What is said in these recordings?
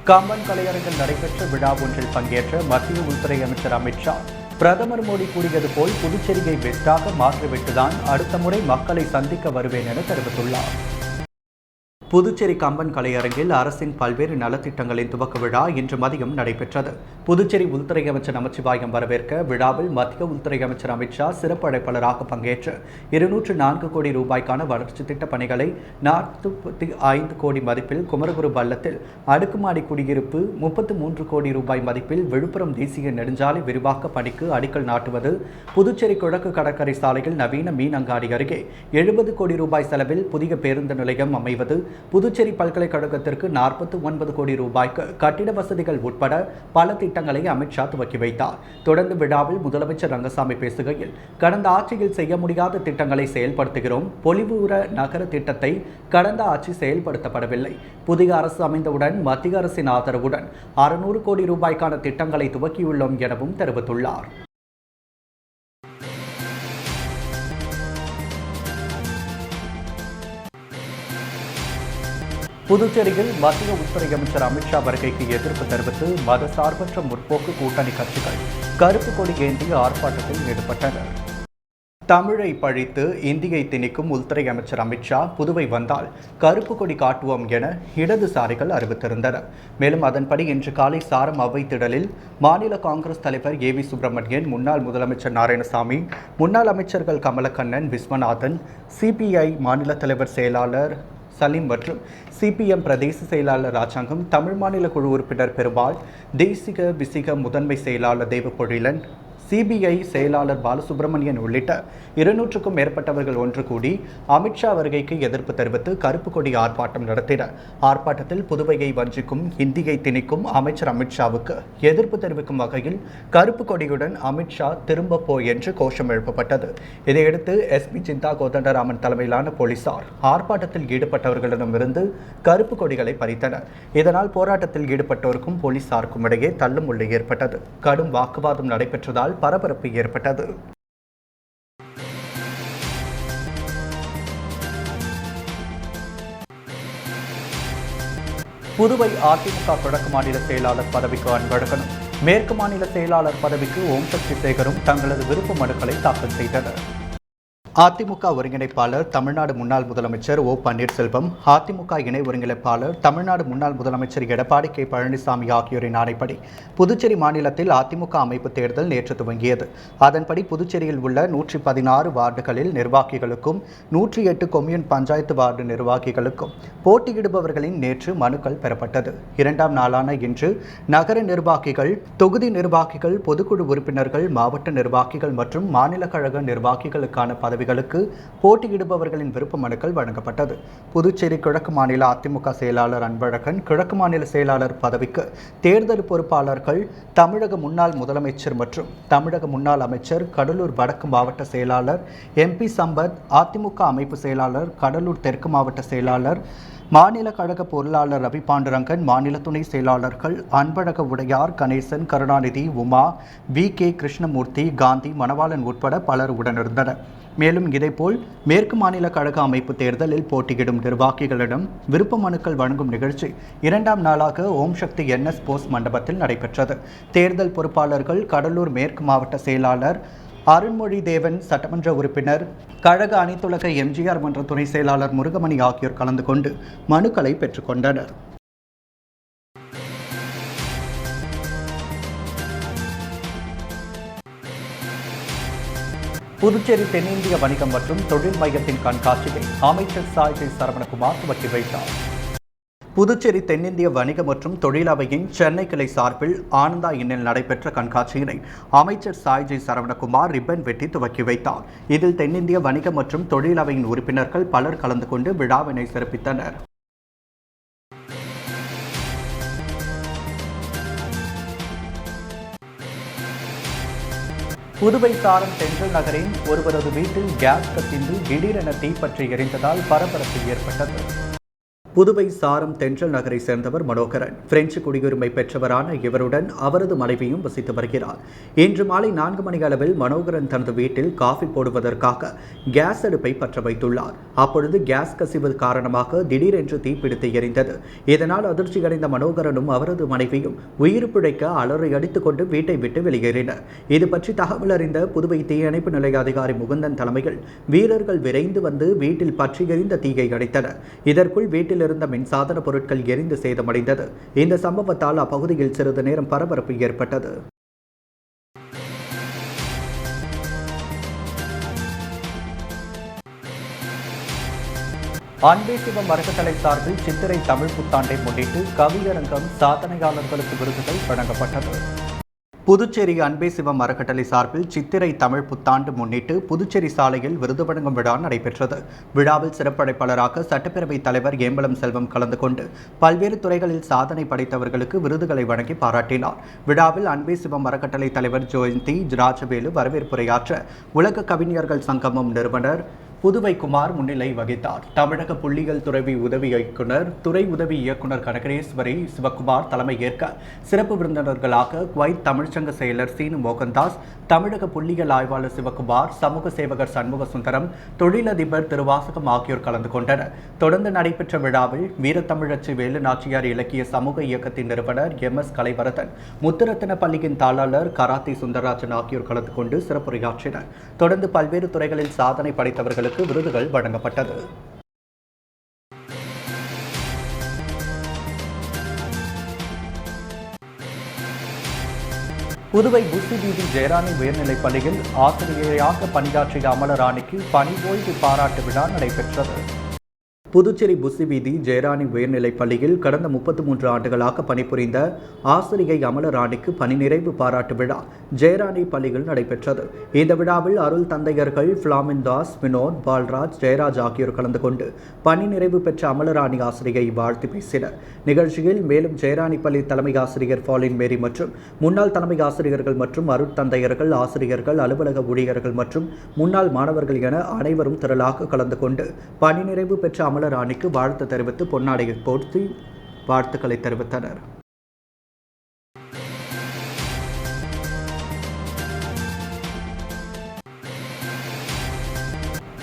கம்பன் கலையரங்கில் நடைபெற்ற விழா ஒன்றில் பங்கேற்ற மத்திய உள்துறை அமைச்சர் அமித் ஷா, பிரதமர் மோடி கூறியது போல் புதுச்சேரியை பெஸ்டாக மாற்றிவிட்டுதான் அடுத்த முறை மக்களை சந்திக்க வருவேன் என தெரிவித்துள்ளார். புதுச்சேரி கம்பன் கலையரங்கில் அரசின் பல்வேறு நலத்திட்டங்களின் துவக்க விழா இன்று மதியம் நடைபெற்றது. புதுச்சேரி உள்துறை அமைச்சர் நமச்சிவாயம் வரவேற்க விழாவில் மத்திய உள்துறை அமைச்சர் அமித் ஷா சிறப்பு அழைப்பாளராக பங்கேற்று 204 கோடி ரூபாய்க்கான வளர்ச்சி திட்டப் பணிகளை 45 கோடி மதிப்பில் குமரகுரு பள்ளத்தில் அடுக்குமாடி குடியிருப்பு, 33 கோடி ரூபாய் மதிப்பில் விழுப்புரம் தேசிய நெடுஞ்சாலை விரிவாக்க பணிக்கு அடிக்கல் நாட்டுவது, புதுச்சேரி கிழக்கு கடற்கரை சாலையில் நவீன மீன் அங்காடி அருகே 70 கோடி ரூபாய் செலவில் புதிய பேருந்து நிலையம் அமைவது, புதுச்சேரி பல்கலைக்கழகத்திற்கு 49 கோடி ரூபாய்க்கு கட்டிட வசதிகள் உட்பட பல திட்டங்களை அமித் ஷா துவக்கி வைத்தார். தொடர்ந்து விழாவில் முதலமைச்சர் ரங்கசாமி பேசுகையில், கடந்த ஆட்சியில் செய்ய முடியாத திட்டங்களை செயல்படுத்துகிறோம். பொலிவுற நகர திட்டத்தை கடந்த ஆட்சி செயல்படுத்தப்படவில்லை. புதிய அரசு அமைந்தவுடன் மத்திய அரசின் ஆதரவுடன் 600 கோடி ரூபாய்க்கான திட்டங்களை துவக்கியுள்ளோம் எனவும் தெரிவித்துள்ளார். புதுச்சேரியில் மத்திய உள்துறை அமைச்சர் அமித் ஷா வருகைக்கு எதிர்ப்பு தெரிவித்து மதசார்பற்ற முற்போக்கு கூட்டணி கட்சிகள் கருப்பு கொடி ஏந்தி ஆர்ப்பாட்டத்தில் ஈடுபட்டனர். தமிழை பழித்து இந்தியை திணிக்கும் உள்துறை அமைச்சர் அமித் ஷா புதுவை வந்தால் கருப்பு கொடி காட்டுவோம் என இடதுசாரிகள் அறிவித்திருந்தனர். மேலும் அதன்படி இன்று காலை சாரம் அவை திடலில் மாநில காங்கிரஸ் தலைவர் ஏவி சுப்பிரமணியன், முன்னாள் முதலமைச்சர் நாராயணசாமி, முன்னாள் அமைச்சர்கள் கமலக்கண்ணன், விஸ்வநாதன், சிபிஐ மாநில தலைவர் செயலாளர் சலீம் மற்றும் சிபிஎம் பிரதேச செயலாளர் ராஜாங்கம், தமிழ் மாநில குழு உறுப்பினர் பெருமாள், தேசிக விசிக முதன்மை செயலாளர் தேவபொழிலன், சிபிஐ செயலாளர் பாலசுப்ரமணியன் உள்ளிட்ட 200க்கும் மேற்பட்டவர்கள் ஒன்று கூடி அமித்ஷா வருகைக்கு எதிர்ப்பு தெரிவித்து கருப்பு கொடி ஆர்ப்பாட்டம் நடத்தினர். ஆர்ப்பாட்டத்தில் புதுவையை வஞ்சிக்கும், இந்தியை திணிக்கும் அமைச்சர் அமித்ஷாவுக்கு எதிர்ப்பு தெரிவிக்கும் வகையில் கருப்பு கொடியுடன் அமித்ஷா திரும்ப போ என்று கோஷம் எழுப்பப்பட்டது. இதையடுத்து எஸ்பி சிந்தா கோதண்டராமன் தலைமையிலான போலீசார் ஆர்ப்பாட்டத்தில் ஈடுபட்டவர்களிடமிருந்து கருப்பு கொடிகளை பறித்தனர். இதனால் போராட்டத்தில் ஈடுபட்டோருக்கும் போலீசாருக்கும் இடையே தள்ளுமுள்ளு ஏற்பட்டது. கடும் வாக்குவாதம் நடைபெற்றதால் பரபரப்பு ஏற்பட்டது. புதுவை அதிமுக கிழக்கு மாநில செயலாளர் பதவிக்கு அன்பழகனும், மேற்கு மாநில செயலாளர் பதவிக்கு ஓம் சக்தி சேகரும் தங்களது விருப்ப மனுக்களை தாக்கல் செய்தனர். அதிமுக ஒருங்கிணைப்பாளர் தமிழ்நாடு முன்னாள் முதலமைச்சர் ஓ பன்னீர்செல்வம், அதிமுக இணை ஒருங்கிணைப்பாளர் தமிழ்நாடு முன்னாள் முதலமைச்சர் எடப்பாடி கே பழனிசாமி ஆகியோரின் ஆணைப்படி புதுச்சேரி மாநிலத்தில் அதிமுக அமைப்பு தேர்தல் நேற்று துவங்கியது. அதன்படி புதுச்சேரியில் உள்ள 116 வார்டுகளில் நிர்வாகிகளுக்கும் 108 கொம்யூன் பஞ்சாயத்து வார்டு நிர்வாகிகளுக்கும் போட்டியிடுபவர்களின் நேற்று மனுக்கள் பெறப்பட்டது. இரண்டாம் நாளான இன்று நகர நிர்வாகிகள், தொகுதி நிர்வாகிகள், பொதுக்குழு உறுப்பினர்கள், மாவட்ட நிர்வாகிகள் மற்றும் மாநில கழக நிர்வாகிகளுக்கான பதவிகளுக்கு போட்டியிடுபவர்களின் விருப்ப மனுக்கள் வழங்கப்பட்டது. புதுச்சேரி கிழக்கு மாநில அதிமுக செயலாளர் அன்பழகன், கிழக்கு மாநில செயலாளர் பதவிக்கு தேர்தல் பொறுப்பாளர்கள் தமிழக முன்னாள் முதலமைச்சர் மற்றும் தமிழக முன்னாள் அமைச்சர், கடலூர் வடக்கு மாவட்ட செயலாளர் MP சம்பத், அதிமுக அமைப்பு செயலாளர், கடலூர் தெற்கு மாவட்ட செயலாளர், மாநில கழக பொருளாளர் ரவி பாண்டுரங்கன், மாநில துணை செயலாளர்கள் அன்பழக உடையார், கணேசன், கருணாநிதி, உமா, VK கிருஷ்ணமூர்த்தி, காந்தி, மணவாளன் உட்பட பலர் உடனிருந்தனர். மேலும் இதேபோல் மேற்கு மாநில கழக அமைப்பு தேர்தலில் போட்டியிடும் நிர்வாகிகளிடம் விருப்ப மனுக்கள் வழங்கும் நிகழ்ச்சி இரண்டாம் நாளாக ஓம் சக்தி NS போஸ் மண்டபத்தில் நடைபெற்றது. தேர்தல் பொறுப்பாளர்கள் கடலூர் மேற்கு மாவட்ட செயலாளர் அருண்மொழி தேவன், சட்டமன்ற உறுப்பினர், கழக அனைத்துலக MGR மன்ற துணை செயலாளர் முருகமணி ஆகியோர் கலந்து கொண்டு மனுக்களை பெற்றுக்கொண்டனர். புதுச்சேரி தென்னிந்திய வணிகம் மற்றும் தொழில் மையத்தின் கண்காட்சியை அமைச்சர் சாய்ஜி சரவணகுமார் துவக்கி வைத்தார். புதுச்சேரி தென்னிந்திய வணிக மற்றும் தொழிலவையின் சென்னை கிளை சார்பில் ஆனந்தா இன்னில் நடைபெற்ற கண்காட்சியினை அமைச்சர் சாய்ஜி சரவணகுமார் ரிப்பன் வெட்டி துவக்கி வைத்தார். இதில் தென்னிந்திய வணிக மற்றும் தொழிலவையின் உறுப்பினர்கள் பலர் கலந்து கொண்டு விழாவினை சிறப்பித்தனர். புதுவை சாரம் தென்றல் நகரின் ஒருவரது வீட்டில் கேஸ் கசிந்து திடீரென தீப்பற்றி எரிந்ததால் பரபரப்பு ஏற்பட்டது. புதுவை சாரம் தென்றல் நகரை சேர்ந்தவர் மனோகரன். பிரெஞ்சு குடியுரிமை பெற்றவரான இவருடன் அவரது மனைவியும் வசித்து வருகிறார். இன்று மாலை 4 மணி அளவில் மனோகரன் தனது வீட்டில் காஃபி போடுவதற்காக கேஸ் அடுப்பை பற்ற வைத்துள்ளார். அப்பொழுது கேஸ் கசிவு காரணமாக திடீரென்று தீப்பிடித்து எரிந்தது. இதனால் அதிர்ச்சியடைந்த மனோகரனும் அவரது மனைவியும் உயிர் பிழைக்க அலறி அடித்துக் கொண்டு வீட்டை விட்டு வெளியேறினர். இது பற்றி தகவல் அறிந்த புதுவை தீயணைப்பு நிலைய அதிகாரி முகுந்தன் தலைமையில் வீரர்கள் விரைந்து வந்து வீட்டில் பற்றி எரிந்த தீயை அணைத்தனர். இதற்குள் வீட்டில் இருந்த மின்சாதன பொருட்கள் எரிந்து சேதமடைந்தது. இந்த சம்பவத்தால் அப்பகுதியில் சிறிது நேரம் பரபரப்பு ஏற்பட்டது. அன்பே சிவம் அறக்கட்டளை சார்பில் சித்திரை தமிழ் புத்தாண்டை முன்னிட்டு கவியரங்கம் சாதனையாளர்களுக்கு விருதுகள் வழங்கப்பட்டது. புதுச்சேரி அன்பே சிவம் அறக்கட்டளை சார்பில் சித்திரை தமிழ் புத்தாண்டு முன்னிட்டு புதுச்சேரி சாலையில் விருது வழங்கும் விழா நடைபெற்றது. விழாவில் சிறப்பழைப்பாளராக சட்டப்பேரவைத் தலைவர் ஏம்பலம் செல்வம் கலந்து கொண்டு பல்வேறு துறைகளில் சாதனை படைத்தவர்களுக்கு விருதுகளை வழங்கி பாராட்டினார். விழாவில் அன்பே சிவம் அறக்கட்டளை தலைவர் ஜோயந்தி ராஜவேலு வரவேற்புரையாற்ற உலக கவிஞர்கள் சங்கமம் நிறுவனர் புதுவை குமார் முன்னிலை வகித்தார். தமிழக புள்ளியியல் துறை உதவி இயக்குனர் துறை உதவி இயக்குனர் கனகரேஸ்வரி சிவகுமார் தலைமை ஏற்க சிறப்பு விருந்தினர்களாக குவைத் தமிழ்ச்சங்க செயலர் சீனு மோகன்தாஸ், தமிழக புள்ளியியல் ஆய்வாளர் சிவகுமார், சமூக சேவகர் சண்முக சுந்தரம், தொழிலதிபர் திருவாசகம் ஆகியோர் கலந்து கொண்டனர். தொடர்ந்து நடைபெற்ற விழாவில் வீரத்தமிழச்சி வேலு நாச்சியார் இலக்கிய சமூக இயக்கத்தின் நிறுவனர் MS கலைவரதன், முத்துரத்தின பள்ளியின் தாளாளர் கராத்தி சுந்தரராஜன் ஆகியோர் கலந்து கொண்டு சிறப்புரையாற்றினர். தொடர்ந்து பல்வேறு துறைகளில் சாதனை படைத்தவர்களுக்கு விருதுகள் வழங்கப்பட்டது. புதுவை புசி வீதி ஜெயராணி உயர்நிலைப் பள்ளியில் ஆசிரியையாக பணியாற்றிய அமலராணிக்கு பணி ஓய்வு பாராட்டு விழா நடைபெற்றது. புதுச்சேரி புசி வீதி ஜெயராணி உயர்நிலைப் பள்ளியில் கடந்த 33 ஆண்டுகளாக பணிபுரிந்த ஆசிரியை அமலராணிக்கு பணி நிறைவு பாராட்டு விழா ஜெயராணி பள்ளியில் நடைபெற்றது. இந்த விழாவில் அருள் தந்தையர்கள் பிளாமின் தாஸ், வினோத், பால்ராஜ், ஜெயராஜ் ஆகியோர் கலந்து கொண்டு பணி நிறைவு பெற்ற அமலராணி ஆசிரியை வாழ்த்து பேசினர். நிகழ்ச்சியில் மேலும் ஜெயராணி பள்ளி தலைமை ஆசிரியர் பாலின் மேரி மற்றும் முன்னாள் தலைமை ஆசிரியர்கள் மற்றும் அருட்தந்தையர்கள், ஆசிரியர்கள், அலுவலக ஊழியர்கள் மற்றும் முன்னாள் மாணவர்கள் என அனைவரும் திரளாக கலந்து கொண்டு பணி நிறைவு பெற்ற அமலராணிக்கு வாழ்த்து தெரிவித்து பொன்னாடையை போர்த்தி வாழ்த்துக்களை தெரிவித்தனர்.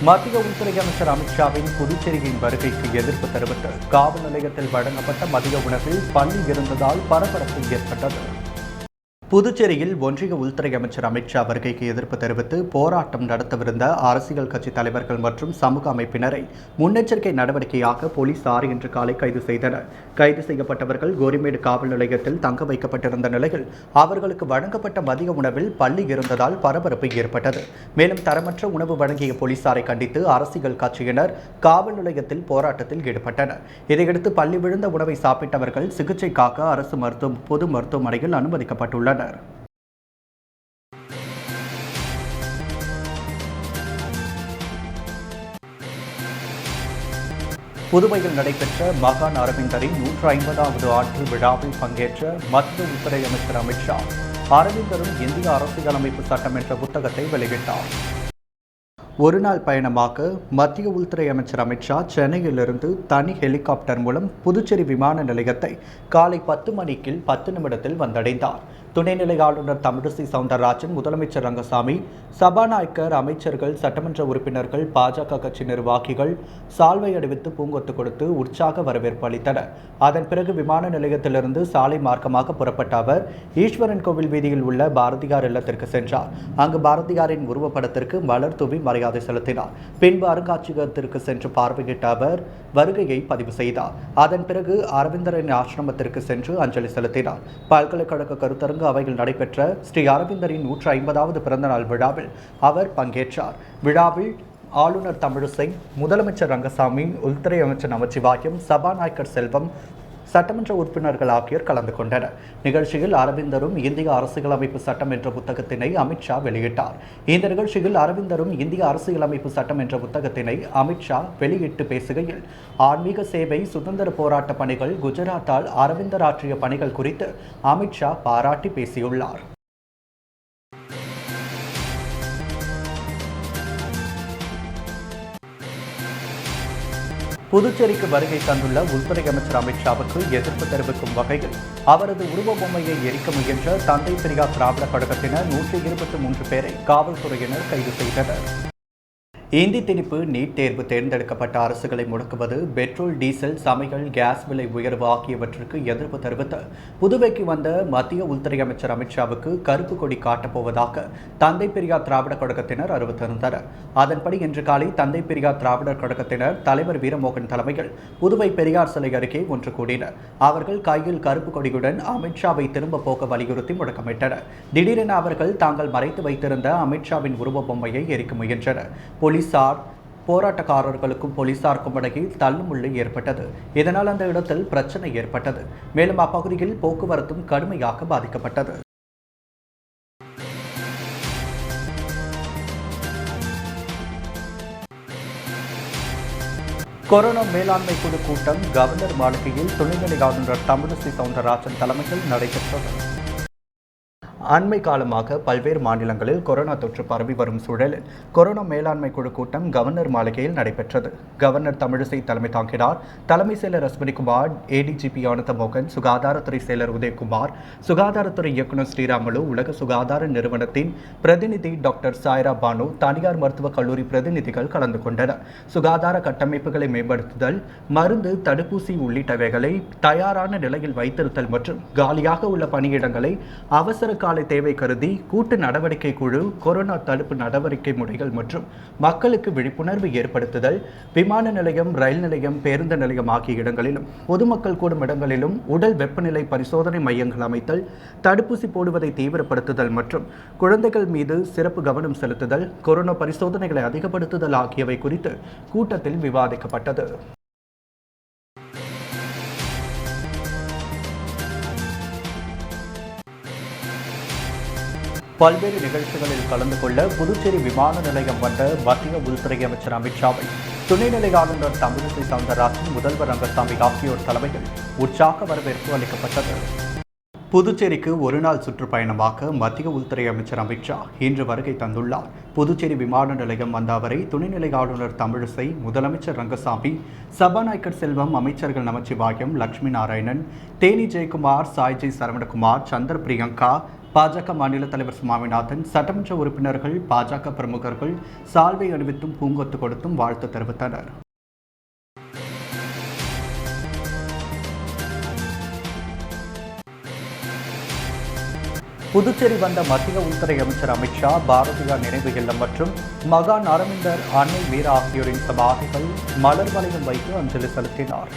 மத்திய உள்துறை அமைச்சர் அமித்ஷாவின் புதுச்சேரியின் வருகைக்கு எதிர்ப்பு தெரிவித்து காவல் நிலையத்தில் வழங்கப்பட்ட மதிய உணவில் பள்ளி இருந்ததால் பரபரப்பு ஏற்பட்டது. புதுச்சேரியில் ஒன்றிய உள்துறை அமைச்சர் அமித்ஷா வருகைக்கு எதிர்ப்பு தெரிவித்து போராட்டம் நடத்தவிருந்த அரசியல் கட்சி தலைவர்கள் மற்றும் சமூக அமைப்பினரை முன்னெச்சரிக்கை நடவடிக்கையாக போலீசார் இன்று காலை கைது செய்தனர். கைது செய்யப்பட்டவர்கள் கோரிமேடு காவல் நிலையத்தில் தங்க வைக்கப்பட்டிருந்த நிலையில் அவர்களுக்கு வழங்கப்பட்ட மதிய உணவில் பள்ளி இருந்ததால் பரபரப்பு ஏற்பட்டது. மேலும் தரமற்ற உணவு வழங்கிய போலீசாரை கண்டித்து அரசியல் கட்சியினர் காவல் நிலையத்தில் போராட்டத்தில் ஈடுபட்டனர். இதையடுத்து பள்ளி விழுந்த உணவை சாப்பிட்டவர்கள் சிகிச்சைக்காக அரசு பொது மருத்துவமனையில் அனுமதிக்கப்பட்டுள்ளனர். புதுவையில் நடைபெற்ற மகான் அரவிந்தரின் 150வது ஆண்டு விழாவில் பங்கேற்ற மத்திய உள்துறை அமைச்சர் அமித்ஷா அரவிந்தரும் இந்திய அரசியலமைப்பு சட்டம் என்ற புத்தகத்தை வெளியிட்டார். ஒருநாள் பயணமாக மத்திய உள்துறை அமைச்சர் அமித்ஷா சென்னையிலிருந்து தனி ஹெலிகாப்டர் மூலம் புதுச்சேரி விமான நிலையத்தை காலை 10 மணிக்கு 10 நிமிடத்தில் வந்தடைந்தார். துணைநிலை ஆளுநர் தமிழிசை சவுந்தரராஜன், முதலமைச்சர் ரங்கசாமி, சபாநாயகர், அமைச்சர்கள், சட்டமன்ற உறுப்பினர்கள், பாஜக கட்சி நிர்வாகிகள் சால்வை அணிவித்து பூங்கொத்து கொடுத்து உற்சாக வரவேற்பு அளித்தனர். அதன் பிறகு விமான நிலையத்திலிருந்து சாலை மார்க்கமாக புறப்பட்ட அவர் ஈஸ்வரன் கோவில் வீதியில் உள்ள பாரதியார் இல்லத்திற்கு சென்றார். அங்கு பாரதியாரின் உருவப்படத்திற்கு மலர் தூவி மரியாதை செலுத்தினார். பின்பு அருங்காட்சியகத்திற்கு சென்று பார்வையிட்ட அவர் வருகையை பதிவு செய்தார். அதன் பிறகு அரவிந்தரின் ஆசிரமத்திற்கு சென்று அஞ்சலி செலுத்தினார். பல்கலைக்கழக கருத்தரங்கு அவையில் நடைபெற்ற ஸ்ரீ அரவிந்தரின் 150வது பிறந்தநாள் விழாவில் அவர் பங்கேற்றார். விழாவில் ஆளுநர் தமிழிசை, முதலமைச்சர் ரங்கசாமி, உள்துறை அமைச்சர் நமச்சிவாயம், சபாநாயகர் செல்வம், சட்டமன்ற உறுப்பினர்கள் ஆகியோர் கலந்து கொண்டனர். நிகழ்ச்சியில் அரவிந்தரும் இந்திய அரசியலமைப்பு சட்டம் என்ற புத்தகத்தினை அமித்ஷா வெளியிட்டார். இந்த நிகழ்ச்சியில் அரவிந்தரும் இந்திய அரசியலமைப்பு சட்டம் என்ற புத்தகத்தினை அமித்ஷா வெளியிட்டு பேசுகையில் ஆன்மீக சேவை, சுதந்திர போராட்ட பணிகள், குஜராத்தால் அரவிந்தர் ஆற்றிய பணிகள் குறித்து அமித்ஷா பாராட்டி பேசியுள்ளார். புதுச்சேரிக்கு வருகை தந்துள்ள உள்துறை அமைச்சர் அமித்ஷாவுக்கு எதிர்ப்பு தெரிவிக்கும் வகையில் அவரது உருவ பொம்மையை எரிக்க முயன்ற தந்தை பெரியார் திராவிடர் கழகத்தினர் 123 பேரை காவல்துறையினர் கைது செய்தனர். இந்தி திணிப்பு, நீட் தேர்வு, தேர்ந்தெடுக்கப்பட்ட அரசுகளை முடக்குவது, பெட்ரோல், டீசல், சமையல், கேஸ் விலை உயர்வு ஆகியவற்றுக்கு எதிர்ப்பு தெரிவித்து புதுவைக்கு வந்த மத்திய உள்துறை அமைச்சர் அமித்ஷாவுக்கு கருப்பு கொடி காட்டப்போவதாக தந்தை பெரியார் திராவிடர் கழகத்தினர் அறிவித்திருந்தனர். அதன்படி இன்று காலை தந்தை பெரியார் திராவிடர் கழகத்தினர் தலைவர் வீரமோகன் தலைமையில் புதுவை பெரியார் சிலை அருகே ஒன்று கூடினர். அவர்கள் கையில் கருப்பு கொடியுடன் அமித்ஷாவை திரும்ப போக வலியுறுத்தி முழக்கமிட்டனர். திடீரென அவர்கள் தாங்கள் மறைத்து வைத்திருந்த அமித்ஷாவின் உருவ பொம்மையை எரிக்க முயன்றனர். போராட்டக்காரர்களுக்கும் போலீசாருக்கும் இடையில் தள்ளுமுள்ளு ஏற்பட்டது. இதனால் அந்த இடத்தில் பிரச்சனை ஏற்பட்டது. மேலும் அப்பகுதியில் போக்குவரத்தும் கடுமையாக பாதிக்கப்பட்டது. கொரோனா மேலாண்மை குழு கூட்டம் கவர்னர் மாளிகையில் துணைநிலை ஆளுநர் தமிழிசை சவுந்தரராஜன் தலைமையில் நடைபெற்றது. அண்மை காலமாக பல்வேறு மாநிலங்களில் கொரோனா தொற்று பரவி வரும் சூழலில் கொரோனா மேலாண்மை குழு கூட்டம் கவர்னர் மாளிகையில் நடைபெற்றது. கவர்னர் தமிழிசை தலைமை தாங்கினார். தலைமை செயலர் அஸ்வினிகுமார், ஏடிஜிபி ஆனந்தமோகன், சுகாதாரத்துறை செயலர் உதயகுமார், சுகாதாரத்துறை இயக்குநர் ஸ்ரீராமுலு, உலக சுகாதார நிறுவனத்தின் பிரதிநிதி டாக்டர் சாய்ரா பானு, தனியார் மருத்துவக் கல்லூரி பிரதிநிதிகள் கலந்து கொண்டனர். சுகாதார கட்டமைப்புகளை மேம்படுத்துதல், மருந்து, தடுப்பூசி உள்ளிட்டவைகளை தயாரான நிலையில் வைத்திருத்தல் மற்றும் காலியாக உள்ள பணியிடங்களை அவசர கால தேவை கருதி கூட்டு நடவடிக்கை குழு, கொரோனா தடுப்பு நடவடிக்கை முறைகள் மற்றும் மக்களுக்கு விழிப்புணர்வு ஏற்படுத்துதல், விமான நிலையம், ரயில் நிலையம், பேருந்து நிலையம் ஆகிய இடங்களிலும் பொதுமக்கள் கூடும் இடங்களிலும் உடல் வெப்பநிலை பரிசோதனை மையங்கள் அமைத்தல், தடுப்பூசி போடுவதை தீவிரப்படுத்துதல் மற்றும் குழந்தைகள் மீது சிறப்பு கவனம் செலுத்துதல், கொரோனா பரிசோதனைகளை அதிகப்படுத்துதல் ஆகியவை குறித்து கூட்டத்தில் விவாதிக்கப்பட்டது. பல்வேறு நிகழ்ச்சிகளில் கலந்து கொள்ள புதுச்சேரி விமான நிலையம் வந்த மத்திய உள்துறை அமைச்சர் அமித்ஷாவை துணைநிலை ஆளுநர் தமிழிசை சவுந்தரராஜன், முதல்வர் ரங்கசாமி ஆகியோர் தலைமையில் உற்சாக வரவேற்பு அளிக்கப்பட்டது. புதுச்சேரிக்கு ஒருநாள் சுற்றுப்பயணமாக மத்திய உள்துறை அமைச்சர் அமித்ஷா இன்று வருகை தந்துள்ளார். புதுச்சேரி விமான நிலையம் வந்த அவரை துணைநிலை ஆளுநர் தமிழிசை, முதலமைச்சர் ரங்கசாமி, சபாநாயகர் செல்வம், அமைச்சர்கள் நமச்சிவாயம், லட்சுமி நாராயணன், தேனி ஜெயக்குமார், சாய்ஜி சரவணகுமார், சந்திர பிரியங்கா, பாஜக மாநில தலைவர் சுவாமிநாதன், சட்டமன்ற உறுப்பினர்கள், பாஜக பிரமுகர்கள் சால்வை அணிவித்தும் பூங்கொத்து கொடுத்தும் வாழ்த்து தெரிவித்தனர். புதுச்சேரி வந்த மத்திய உள்துறை அமைச்சர் அமித்ஷா பாரதியார் நினைவு இல்லம் மற்றும் மகான் அரவிந்தர், அன்னை வீரா ஆகியோரின் சமாதிகள் மலர் வளையம் வைத்து அஞ்சலி செலுத்தினார்.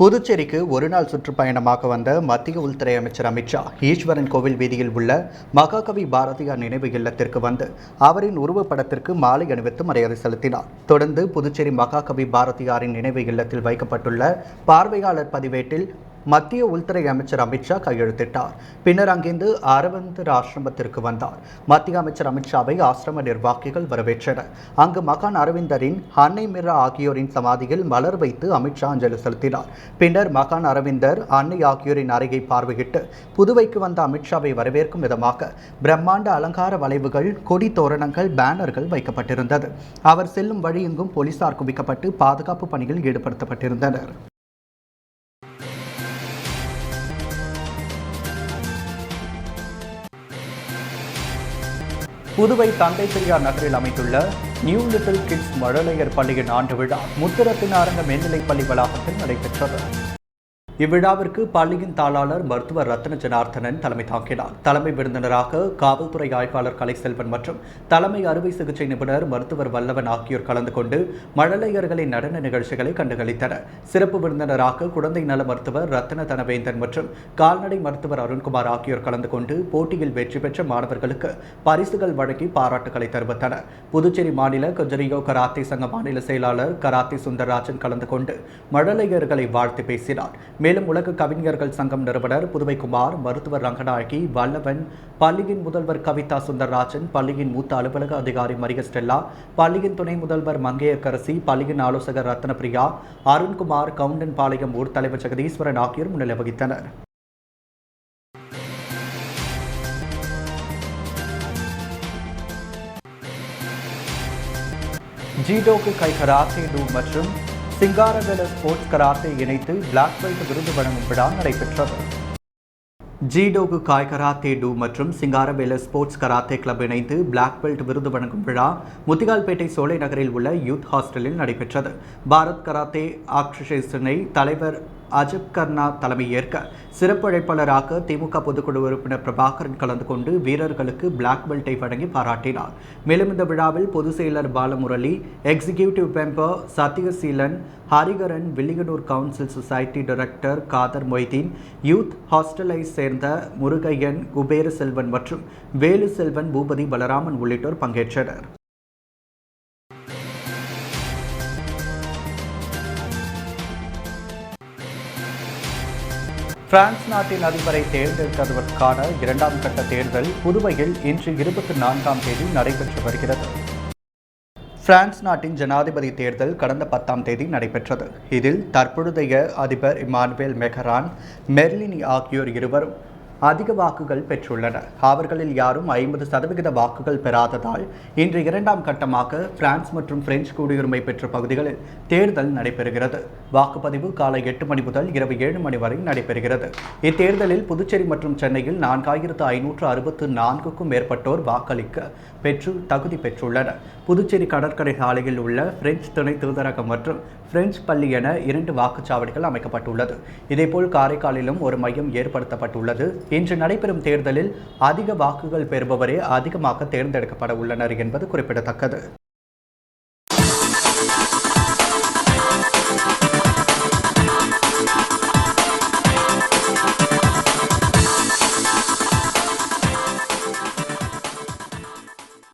புதுச்சேரிக்கு ஒருநாள் சுற்றுப்பயணமாக வந்த மத்திய உள்துறை அமைச்சர் அமித்ஷா ஈஸ்வரன் கோவில் வீதியில் உள்ள மகாகவி பாரதியார் நினைவு இல்லத்திற்கு வந்து அவரின் உருவப்படத்திற்கு மாலை அணிவித்து மரியாதை செலுத்தினார். தொடர்ந்து புதுச்சேரி மகாகவி பாரதியாரின் நினைவு இல்லத்தில் வைக்கப்பட்டுள்ள பார்வையாளர் பதிவேட்டில் மத்திய உள்துறை அமைச்சர் அமித்ஷா கையெழுத்திட்டார். பின்னர் அங்கிருந்து அரவிந்தர் ஆசிரமத்திற்கு வந்தார். மத்திய அமைச்சர் அமித்ஷாவை ஆசிரம நிர்வாகிகள் வரவேற்றனர். அங்கு மகான் அரவிந்தரின், அன்னை மீரா ஆகியோரின் சமாதியில் மலர் வைத்து அமித்ஷா அஞ்சலி செலுத்தினார். பின்னர் மகான் அரவிந்தர், அன்னை ஆகியோரின் அறையை பார்வையிட்டு புதுவைக்கு வந்த அமித்ஷாவை வரவேற்கும் விதமாக பிரம்மாண்ட அலங்கார வளைவுகள், கொடி தோரணங்கள், பேனர்கள் வைக்கப்பட்டிருந்தது. அவர் செல்லும் வழி எங்கும் போலீசார் குவிக்கப்பட்டு பாதுகாப்பு பணியில் ஈடுபடுத்தப்பட்டிருந்தனர். புதுவை தந்தை பெரியார் நகரில் அமைந்துள்ள நியூ லிட்டில் கிட்ஸ் மழலையர் பள்ளியின் ஆண்டு விழா முத்திரத்தின் அரங்க மேல்நிலைப் பள்ளி வளாகத்தில் நடைபெற்றது. இவ்விழாவிற்கு பள்ளியின் தாளாளர் மருத்துவர் ரத்ன ஜனார்த்தனன் தலைமை தாங்கினார். தலைமை விருந்தினராக காவல்துறை ஆய்வாளர் கலைசெல்வன் மற்றும் தலைமை அறுவை சிகிச்சை நிபுணர் மருத்துவர் வல்லவன் ஆகியோர் கலந்து கொண்டு மழலையர்களின் நடன நிகழ்ச்சிகளை கண்டுகளித்தனர். சிறப்பு விருந்தினராக குழந்தை நல மருத்துவர் ரத்ன தனவேந்தன் மற்றும் கால்நடை மருத்துவர் அருண்குமார் ஆகியோர் கலந்து கொண்டு போட்டியில் வெற்றி பெற்ற மாணவர்களுக்கு பரிசுகள் வழங்கி பாராட்டுகளை தெரிவித்தனர். புதுச்சேரி மாநில கஜரியோ கராத்தே சங்க மாநில செயலாளர் கராத்தே சுந்தரராஜன் கலந்து கொண்டு மழலையர்களை வாழ்த்து பேசினார். மேலும் உலக கவிஞர்கள் சங்கம் நிறுவனர் புதுவைக்குமார், மருத்துவர் ரங்கநாயகி, வல்லவன், பள்ளியின் முதல்வர் கவிதா சுந்தரராஜன், பள்ளியின் மூத்த அலுவலக அதிகாரி மரிய ஸ்டெல்லா, பள்ளியின் துணை முதல்வர் மங்கையர்கரசி, பள்ளியின் ஆலோசகர் ரத்னபிரியா, அருண்குமார், கவுண்டன் பாளையம் ஊர் தலைவர் ஜெகதீஸ்வரன் ஆகியோர் முன்னிலை வகித்தனர். ஜீடோக்கு கை கராத்தே டூ மற்றும் சிங்காரவேல ஸ்போர்ட்ஸ் கராத்தே இணைத்து பிளாக் பெல்ட் விருது வழங்கும் விழா நடைபெற்றது. ஜீடோகு காய் கராத்தே டூ மற்றும் சிங்காரவேல ஸ்போர்ட்ஸ் கராத்தே கிளப் இணைந்து பிளாக் பெல்ட் விருது வழங்கும் விழா முத்திகால்பேட்டை சோலை நகரில் உள்ள யூத் ஹாஸ்டலில் நடைபெற்றது. பாரத் கராத்தே ஆக்ஷேஷனை தலைவர் அஜப் கர்னா தலைமையேற்க சிறப்பு அழைப்பாளராக திமுக பொதுக்குழு உறுப்பினர் பிரபாகரன் கலந்து கொண்டு வீரர்களுக்கு பிளாக் பெல்ட்டை வழங்கி பாராட்டினார். மேலும் இந்த விழாவில் பொதுச் செயலர் Balamurali, executive member Sathyaseelan, Hariharan, Villianur council society director Kader Moideen, youth ஹாஸ்டலை சேர்ந்த முருகையன், குபேர செல்வன் மற்றும் வேலு செல்வன், பூபதி, பலராமன் உள்ளிட்டோர் பங்கேற்றனர். பிரான்ஸ் நாட்டின் அதிபரை தேர்ந்தெடுப்பதற்கான 2ஆம் கட்ட தேர்தல் புதுவையில் இன்று 24ஆம் தேதி நடைபெற்று வருகிறது. பிரான்ஸ் நாட்டின் ஜனாதிபதி தேர்தல் கடந்த 10ஆம் தேதி நடைபெற்றது. இதில் தற்பொழுதைய அதிபர் இமானுவேல் மெக்ரான், மெர்லினி ஆகியோர் இருவரும் அதிக வாக்குகள் பெற்றுள்ளனர். அவர்களில் யாரும் 50% வாக்குகள் பெறாததால் இன்று 2ஆம் கட்டமாக பிரான்ஸ் மற்றும் பிரெஞ்சு குடியுரிமை பெற்ற பகுதிகளில் தேர்தல் நடைபெறுகிறது. வாக்குப்பதிவு காலை 8 மணி முதல் இரவு 7 மணி வரை நடைபெறுகிறது. இத்தேர்தலில் புதுச்சேரி மற்றும் சென்னையில் 4564க்கும் மேற்பட்டோர் வாக்களிக்க பெற்று தகுதி பெற்றுள்ளனர். புதுச்சேரி கடற்கரை சாலையில் உள்ள பிரெஞ்சு துணை தூதரகம் மற்றும் பிரெஞ்சு பள்ளி என 2 வாக்குச்சாவடிகள் அமைக்கப்பட்டுள்ளது. இதேபோல் காரைக்காலிலும் ஒரு மையம் ஏற்படுத்தப்பட்டுள்ளது. இன்று நடைபெறும் தேர்தலில் அதிக வாக்குகள் பெறுபவரே அதிகமாக தேர்ந்தெடுக்கப்பட உள்ளனர் என்பது குறிப்பிடத்தக்கது.